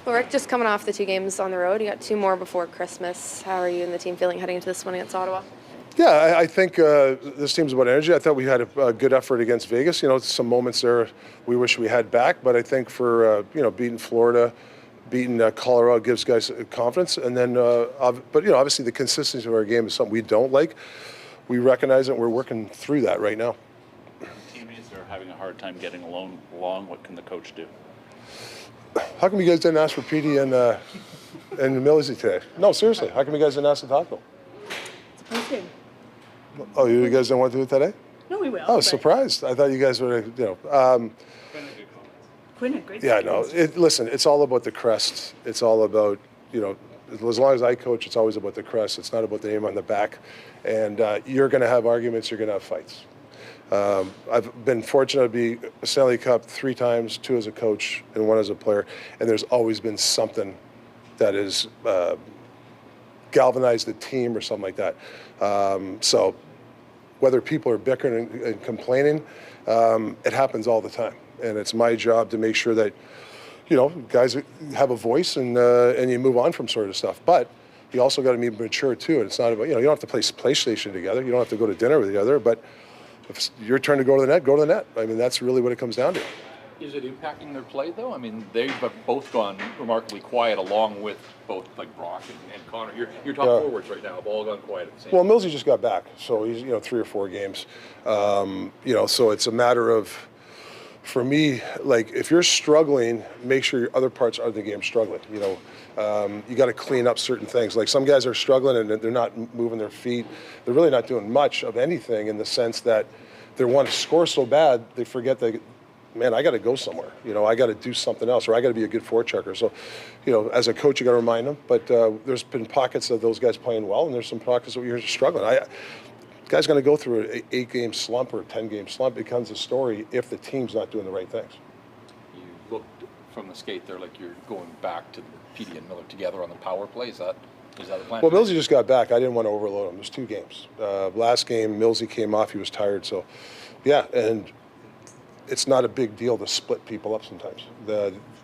Well, Rick, just coming off the 2 games on the road, you got 2 more before Christmas. How are you and the team feeling heading into this one against Ottawa? Yeah, I think this team's about energy. I thought we had a good effort against Vegas. Some moments there we wish we had back, but I think for beating Florida, beating Colorado gives guys confidence. And then, obviously the consistency of our game is something we don't like. We recognize it, and we're working through that right now. Teammates are having a hard time getting along. What can the coach do? How come you guys didn't ask for PD and Millsy today? No, seriously. How come you guys didn't ask to talk to them? It's a post-game. Oh, you guys don't want to do it today? No, we will. I was surprised. I thought you guys would, Quinn had great Yeah, seconds. no. Listen, it's all about the crest. It's all about, as long as I coach, it's always about the crest. It's not about the name on the back. And you're going to have arguments. You're going to have fights. I've been fortunate to be a Stanley Cup 3 times, 2 as a coach and 1 as a player. And there's always been something that has galvanized the team or something like that. So whether people are bickering and complaining, it happens all the time. And it's my job to make sure that, guys have a voice and you move on from sort of stuff. But you also got to be mature too. And it's not about, you don't have to play PlayStation together. You don't have to go to dinner together. But if it's your turn to go to the net, go to the net. I mean, that's really what it comes down to. Is it impacting their play, though? I mean, they've both gone remarkably quiet, along with both like Brock and Connor. Your top forwards right now have all gone quiet at the same time. Well, Millsy just got back, so he's 3 or 4 games. So it's a matter of, for me, like if you're struggling, make sure your other parts of the game struggling. You got to clean up certain things. Like some guys are struggling and they're not moving their feet. They're really not doing much of anything in the sense that they want to score so bad they forget that. Man, I got to go somewhere. I got to do something else, or I got to be a good forechecker. So, as a coach, you got to remind them. But there's been pockets of those guys playing well, and there's some pockets where you're struggling. Guy's going to go through an 8-game slump or a 10-game slump. It becomes a story if the team's not doing the right things. You looked from the skate there like you're going back to PD and Miller together on the power play. Is that the plan? Well, Millsy just got back. I didn't want to overload him. There's 2 games. Last game, Millsy came off. He was tired. So, yeah, and it's not a big deal to split people up sometimes.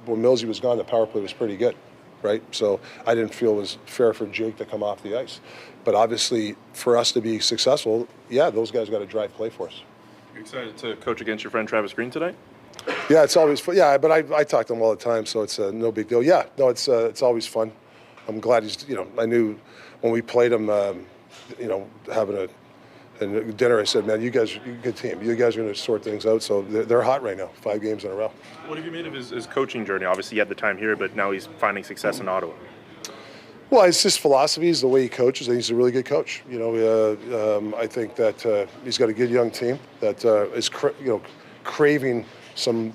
When Millsy was gone, the power play was pretty good, right? So I didn't feel it was fair for Jake to come off the ice. But obviously, for us to be successful, those guys got to drive play for us. You excited to coach against your friend Travis Green today? Yeah, it's always fun. Yeah, but I talk to him all the time, so it's no big deal. Yeah, no, it's always fun. I'm glad he's, I knew when we played him, having and dinner, I said, man, you guys are a good team. You guys are going to sort things out. So they're hot right now, 5 games in a row. What have you made of his coaching journey? Obviously, he had the time here, but now he's finding success in Ottawa. Well, it's his philosophy, is the way he coaches. I think he's a really good coach. I think that he's got a good young team that is craving some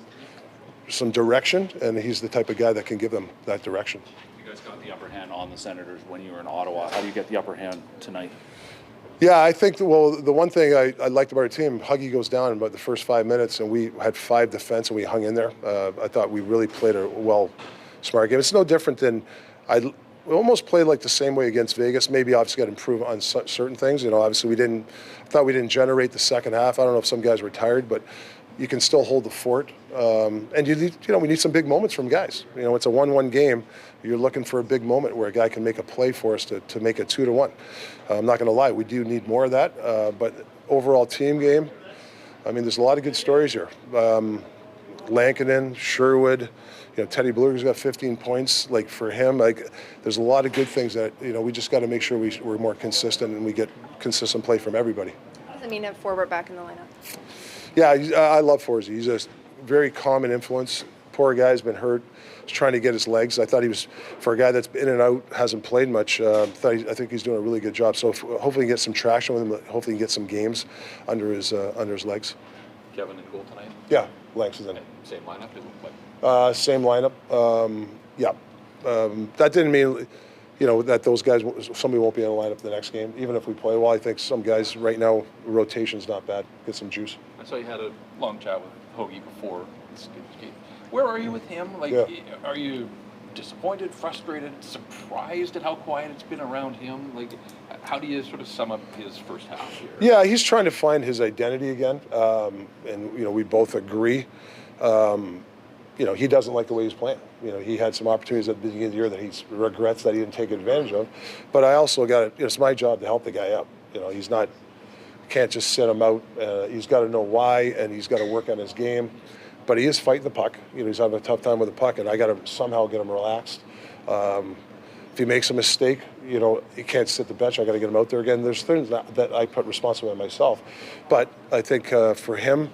direction, and he's the type of guy that can give them that direction. You guys got the upper hand on the Senators when you were in Ottawa. How do you get the upper hand tonight? Yeah, I think, the one thing I liked about our team, Huggy goes down in about the first 5 minutes, and we had 5 defense, and we hung in there. I thought we really played a smart game. It's no different than we almost played like the same way against Vegas. Maybe obviously got to improve on certain things. Obviously I thought we didn't generate the second half. I don't know if some guys were tired, but you can still hold the fort. And we need some big moments from guys. It's a 1-1 game. You're looking for a big moment where a guy can make a play for us to make it 2-1. I'm not going to lie, we do need more of that. But overall team game, there's a lot of good stories here. Lankinen, Sherwood, Teddy Blueger's got 15 points. Like for him, there's a lot of good things that we just got to make sure we're more consistent and we get consistent play from everybody. What does it mean to have Forbort back in the lineup? Yeah, I love Forsey. He's a very common influence. Poor guy's been hurt. He's trying to get his legs. I thought he was, for a guy that's in and out, hasn't played much, I think he's doing a really good job. So hopefully he can get some traction with him. Hopefully he can get some games under his legs. Kevin and Cole tonight? Yeah, Lanks is in. Same lineup? Same lineup. That didn't mean, that those guys, somebody won't be in the lineup the next game, even if we play well. I think some guys right now, rotation's not bad. Get some juice. I saw you had a long chat with Hoagie before. Where are you with him? Are you disappointed, frustrated, surprised at how quiet it's been around him? How do you sort of sum up his first half here? Yeah, he's trying to find his identity again, and we both agree. he doesn't like the way he's playing. He had some opportunities at the beginning of the year that he regrets that he didn't take advantage of. But I also it's my job to help the guy up. He's not, can't just sit him out. He's got to know why, and he's got to work on his game. But he is fighting the puck. He's having a tough time with the puck, and I got to somehow get him relaxed. If he makes a mistake, he can't sit the bench. I got to get him out there again. There's things that I put responsibility on myself. But I think for him,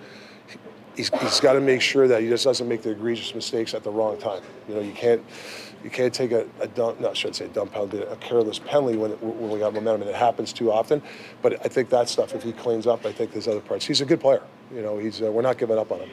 he's got to make sure that he just doesn't make the egregious mistakes at the wrong time. You can't take a dump, no, I shouldn't say dump penalty, a careless penalty when we got momentum, and it happens too often. But I think that stuff, if he cleans up, I think there's other parts. He's a good player. We're not giving up on him.